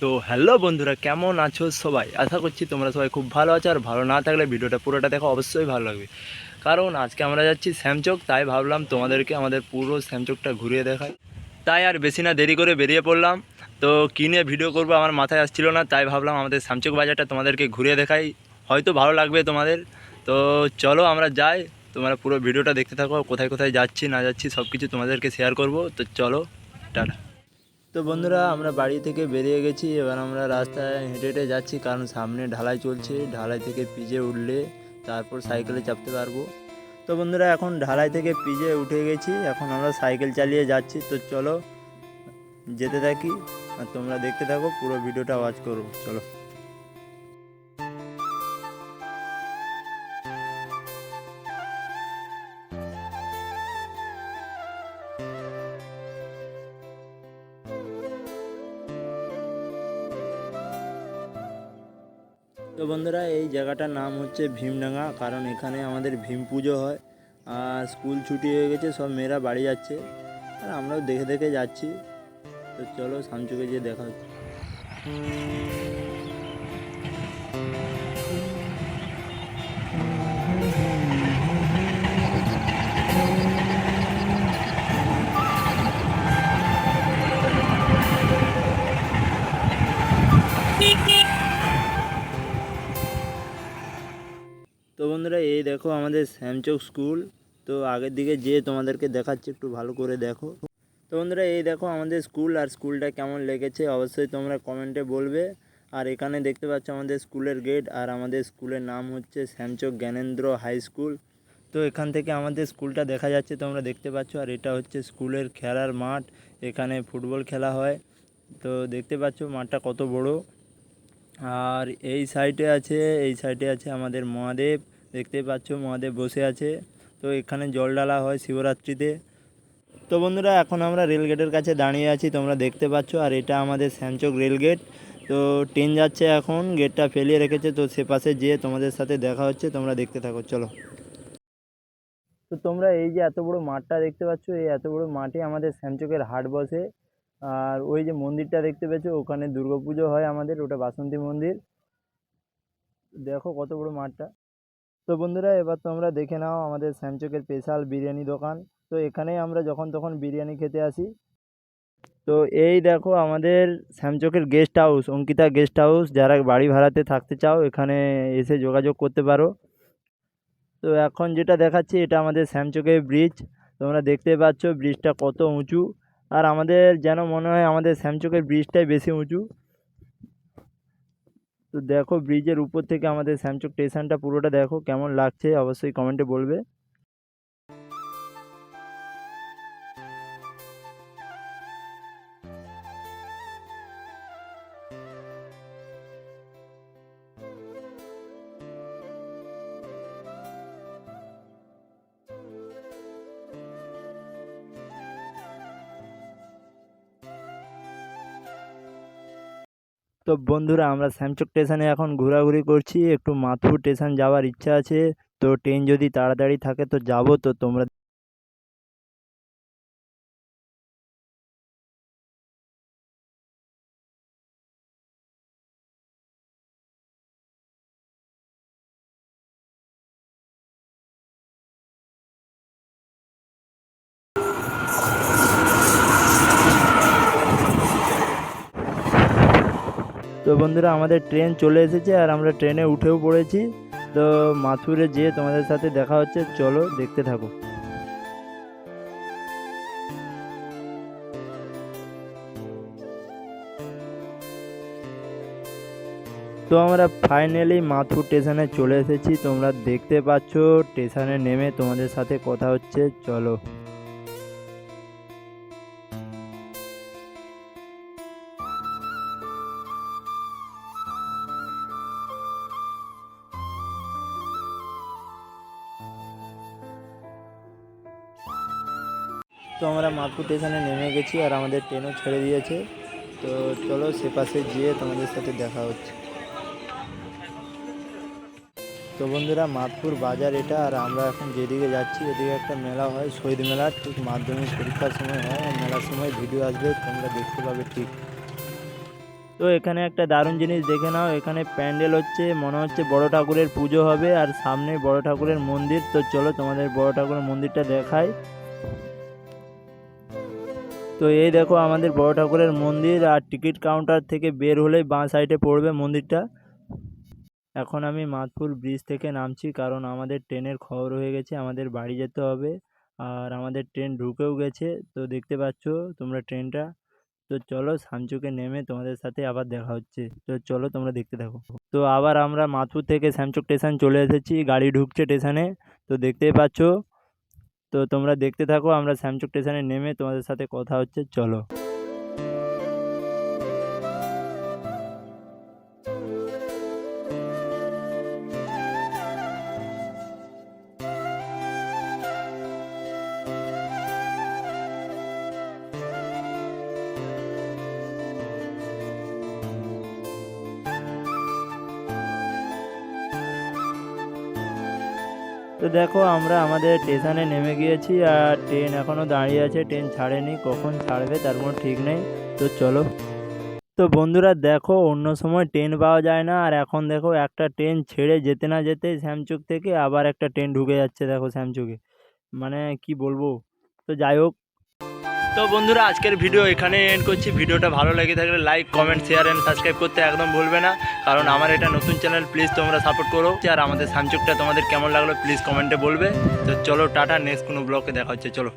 তো হ্যালো বন্ধুরা, কেমন আছো সবাই? আশা করছি তোমরা সবাই খুব ভালো আছো। আর ভালো না থাকলে ভিডিওটা পুরোটা দেখো, অবশ্যই ভালো লাগবে। কারণ আজকে আমরা যাচ্ছি শ্যামচক, তাই ভাবলাম তোমাদেরকে আমাদের পুরো শ্যামচকটা ঘুরিয়ে দেখাই। তাই আর বেশি না দেরি করে বেরিয়ে পড়লাম। তো কী নিয়ে ভিডিও করবো আমার মাথায় আসছিল না, তাই ভাবলাম আমাদের শ্যামচক বাজারটা তোমাদেরকে ঘুরিয়ে দেখাই, হয়তো ভালো লাগবে তোমাদের। তো চলো আমরা যাই, তোমরা পুরো ভিডিওটা দেখতে থাকো। কোথায় কোথায় যাচ্ছি না যাচ্ছি সব কিছু তোমাদেরকে শেয়ার করব। তো চলো, টাটা। তো বন্ধুরা, আমরা বাড়ি থেকে বেরিয়ে গেছি। এবার আমরা রাস্তায় হেঁটে হেঁটে যাচ্ছি, কারণ সামনে ঢালাই চলছে। ঢালাই থেকে পিজে উঠলে তারপর সাইকেলে চাপতে পারবো। তো বন্ধুরা, এখন ঢালাই থেকে পিজে উঠে গেছি, এখন আমরা সাইকেল চালিয়ে যাচ্ছি। তো চলো যেতে থাকি, আর তোমরা দেখতে থাকো, পুরো ভিডিওটা ওয়াচ করো, চলো। তো বন্ধুরা, এই জায়গাটার নাম হচ্ছে ভীমডাঙ্গা, কারণ এখানে আমাদের ভীম পুজো হয়। আর স্কুল ছুটি হয়ে গেছে, সব মেয়েরা বাড়ি যাচ্ছে, আর আমরাও দেখে দেখে যাচ্ছি। তো চলো সামচুকে গিয়ে দেখা হচ্ছে। তো বন্ধুরা, এই দেখো আমাদের শ্যামচক স্কুল। তো আগের দিকে যেয়ে তোমাদেরকে দেখাচ্ছি, একটু ভালো করে দেখো। তো বন্ধুরা, এই দেখো আমাদের স্কুল, আর স্কুলটা কেমন লেগেছে অবশ্যই তোমরা কমেন্টে বলবে। আর এখানে দেখতে পাচ্ছ আমাদের স্কুলের গেট, আর আমাদের স্কুলের নাম হচ্ছে শ্যামচক জ্ঞানেন্দ্র হাই স্কুল। তো এখান থেকে আমাদের স্কুলটা দেখা যাচ্ছে, তোমরা দেখতে পাচ্ছ। আর এটা হচ্ছে স্কুলের খেলার মাঠ, এখানে ফুটবল খেলা হয়। তো দেখতে পাচ্ছ মাঠটা কত বড়। আর এই সাইডে আছে আমাদের মহাদেব, দেখতে পাচ্ছ মহাদেব বসে আছে। তো এখানে জল ঢালা হয় শিবরাত্রিতে। তো বন্ধুরা, এখন আমরা রেলগেটের কাছে দাঁড়িয়ে আছি, তোমরা দেখতে পাচ্ছ। আর এটা আমাদের শ্যামচক রেলগেট। তো ট্রেন যাচ্ছে, এখন গেটটা ফেলিয়ে রেখেছে, তো সে পাশে যেয়ে তোমাদের সাথে দেখা হচ্ছে, তোমরা দেখতে থাকো, চলো। তো তোমরা এই যে এত বড় মাঠটা দেখতে পাচ্ছ, এই এত বড় মাঠে আমাদের শ্যামচকের হাট বসে। আর ওই যে মন্দিরটা দেখতে পেয়েছো, ওখানে দুর্গাপুজো হয় আমাদের, ওটা বাসন্তী মন্দির। দেখো কত বড় মাঠটা। তো বন্ধুরা, এবার তোমরা দেখে নাও আমাদের শ্যামচকের স্পেশাল বিরিয়ানি দোকান। তো এখানেই আমরা যখন তখন বিরিয়ানি খেতে আসি। তো এই দেখো আমাদের শ্যামচকের guest house, Ankita guest house. যারা বাড়ি ভাড়াতে থাকতে চাও, এখানে এসে যোগাযোগ করতে পারো। তো এখন যেটা দেখাচ্ছি, এটা আমাদের শ্যামচকের ব্রিজ। তোমরা দেখতে পাচ্ছ ব্রিজটা কত উঁচু। আর আমাদের যেন মনে হয় আমাদের শ্যামচকের ব্রিজটাই বেশি উঁচু। তো দেখো ব্রিজের উপর থেকে আমাদের শ্যামচক স্টেশনটা পুরোটা দেখো, কেমন লাগছে অবশ্যই কমেন্টে বলবে। তো বন্ধুরা, আমরা শ্যামচক স্টেশনে এখন ঘোরাঘুরি করছি, একটু মাথুর স্টেশন যাওয়ার ইচ্ছা আছে। তো ট্রেন যদি তাড়াতাড়ি থাকে তো যাবো। তো তোমরা, তো বন্ধুরা, আমাদের ট্রেন চলে এসেছে, আর আমরা ট্রেনে উঠেও পড়েছি। তো মাথুরে যেয়ে তোমাদের সাথে দেখা হচ্ছে, চলো দেখতে থাকো। তো আমরা ফাইনালি মাথুর স্টেশনে চলে এসেছি, তোমরা দেখতে পাচ্ছ। স্টেশনে নেমে তোমাদের সাথে কথা হচ্ছে, চলো। তো আমরা মাথুর স্টেশনে নেমে গেছি, আর আমাদের ট্রেনও ছেড়ে দিয়েছে। তো চলো সে পাশে গিয়ে তোমাদের সাথে দেখা হচ্ছে। তো বন্ধুরা, মাধপুর বাজার এটা। আর আমরা এখন যেদিকে যাচ্ছি, এদিকে একটা মেলা হয়, শহীদ মেলা, ঠিক মাধ্যমিক পরীক্ষার সময় হয়। আর মেলার সময় ভিডিও আসবে, তোমরা দেখতে পাবে ঠিক। তো এখানে একটা দারুণ জিনিস দেখে নাও, এখানে প্যান্ডেল হচ্ছে, মনে হচ্ছে বড় ঠাকুরের পুজো হবে আর সামনে বড় ঠাকুরের মন্দির। তো চলো তোমাদের বড় ঠাকুরের মন্দিরটা দেখাই। তো এই দেখো আমাদের বড় ঠাকুরের মন্দির, আর টিকিট কাউন্টার থেকে বের হলেই বাঁ সাইডে পড়বে মন্দিরটা। এখন আমি মাধপুর ব্রিজ থেকে নামছি, কারণ আমাদের ট্রেনের খবর হয়ে গেছে, আমাদের বাড়ি যেতে হবে। আর আমাদের ট্রেন ঢুকেও গেছে, তো দেখতে পাচ্ছ তোমরা ট্রেনটা। তো চলো সামচুকে নেমে তোমাদের সাথে আবার দেখা হচ্ছে। তো চলো তোমরা দেখতে থাকো। তো আবার আমরা মাধপুর থেকে শ্যামচক স্টেশন চলে এসেছি, গাড়ি ঢুকছে স্টেশনে, তো দেখতেই পাচ্ছ। তো তোমরা দেখতে থাকো, আমরা শ্যামচক স্টেশনে নেমে তোমাদের সাথে কথা হচ্ছে, চলো। তো দেখো আমরা আমাদের স্টেশনে নেমে গিয়েছি, আর ট্রেন এখনও দাঁড়িয়ে আছে, ট্রেন ছাড়েনি, কখন ছাড়বে তার কোনো ঠিক নেই। তো চলো। তো বন্ধুরা দেখো, অন্য সময় ট্রেন পাওয়া যায় না, আর এখন দেখো একটা ট্রেন ছেড়ে যেতে না যেতেই শ্যামচুক থেকে আবার একটা ট্রেন ঢুকে যাচ্ছে দেখো শ্যামচুকে, মানে কি বলবো। তো যাই হোক, তো বন্ধুরা আজকের ভিডিও এখানে এন্ড করছি। ভিডিওটা ভালো লেগে থাকলে like, comment, share and subscribe করতে একদম ভুলবে না, কারণ আমার এটা নতুন চ্যানেল, প্লিজ তোমরা সাপোর্ট করো। আর আমাদের শ্যামচুকটা তোমাদের কেমন লাগলো প্লিজ কমেন্টে বলবে। তো চলো টাটা, নেক্সট কোনো ব্লগে দেখা হচ্ছে, চলো।